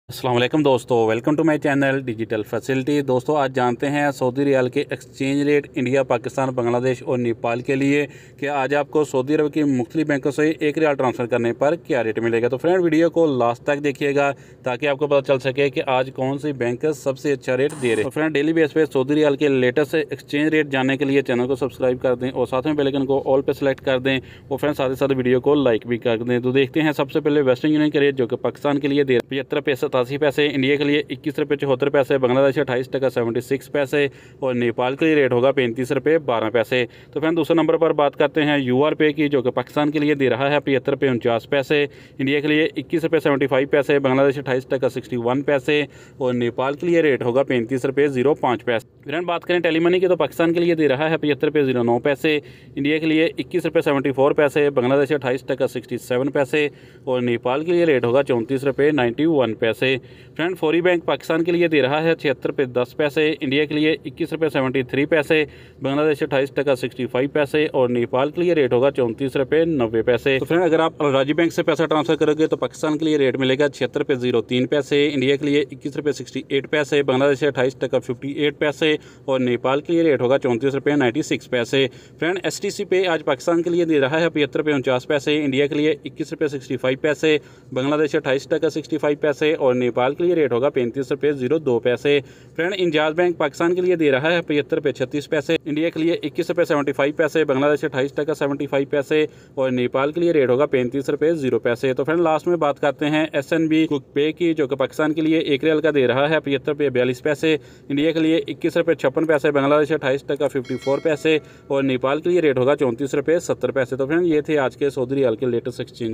अस्सलाम वालेकुम दोस्तों, welcome to my channel digital facility. दोस्तों आज जानते हैं सऊदी रियाल के exchange rate India, Pakistan, Bangladesh और नेपाल के लिए कि आज आपको सऊदी अरब की मुख्तलिफ बैंकों से एक रियाल ट्रांसफ़र करने पर क्या रेट मिलेगा। तो फ्रेंड वीडियो को लास्ट तक देखिएगा ताकि आपको पता चल सके कि आज कौन सी बैंक सबसे अच्छा रेट दे रहे हैं। तो फ्रेंड डेली बेस पे सऊदी रियाल के लेटेस्ट एक्सचेंज रेट जानने के लिए चैनल को सब्सक्राइब कर दें और साथ में बेल आइकन को ऑल पे सेलेक्ट कर दें और फ्रेंड साथ ही साथ वीडियो को लाइक भी कर दें। तो देखते हैं सबसे पहले वेस्टर्न यूनियन के रेट जो कि पाकिस्तान के लिए दे 75 पैसे 87 पैसे, इंडिया के लिए 21 रुपये 74 पैसे, बांग्लादेश 28 टका 76 पैसे और नेपाल के लिए रेट होगा 35 रुपये 12 पैसे। तो फ्रेंड दूसरे नंबर पर बात करते हैं यूआर पे की, जो कि पाकिस्तान के लिए दे रहा है 75 रुपये 49 पैसे, इंडिया के लिए 21 रुपये 75 पैसे, बांग्लादेश 28 टका 61 पैसे और नेपाल के लिए रेट होगा 35 रुपये 05 पैसे। फ्रेंड बात करें टेलीमनी की, तो पाकिस्तान के लिए दे रहा है 75 रुपये 09 पैसे, इंडिया के लिए 21 रुपये 74 पैसे, बांग्लादेश 28 टका 67 पैसे और नेपाल के लिए रेट होगा 34 रुपये 91 पैसे। फ्रेंड फौरी बैंक पाकिस्तान के लिए दे रहा है 76 रुपये 10 पैसे, इंडिया के लिए 21 रुपये 73 पैसे, बांग्लादेश 28 टका 65 पैसे और नेपाल के लिए रेट होगा 34 रुपये 90 पैसे। तो फ्रेंड अगर आप राजी बैंक से पैसा ट्रांसफर करोगे तो पाकिस्तान के लिए रेट मिलेगा 76 रुपये 03 पैसे, इंडिया के लिए 21 रुपये 68 पैसे, बांग्लादेश 28 टका 58 पैसे और नेपाल के लिए रेट होगा 34 रुपये 96 पैसे। फ्रेंड STC पे आज पाकिस्तान के लिए दे रहा है 75 रुपये 49 पैसे, इंडिया के लिए 21 रुपये 65 पैसे, बांग्लादेश 28 टका 65 पैसे और नेपाल के लिए रेट होगा 35 रुपये 02 पैसे। फ्रेंड इंजाज बैंक पाकिस्तान के लिए दे रहा है 75 रुपये 36 पैसे, इंडिया के लिए 21 रुपये 75 पैसे, बांग्लादेश 28 टका 75 पैसे और नेपाल के लिए रेट होगा 35 रुपये 0 पैसे। तो फ्रेंड लास्ट में बात करते हैं SNB कुक पे की, जो कि पाकिस्तान के लिए एक रियाल का दे रहा है 75 रुपये 42 पैसे, इंडिया के लिए 21 रुपये 56 पैसे, बांग्लादेश 28 टका 54 पैसे और नेपाल के लिए रेट होगा 34 रुपये 70 पैसे। तो फ्रेंड ये थे आज के सऊदी रियाल के लेटेस्ट एक्सचेंज।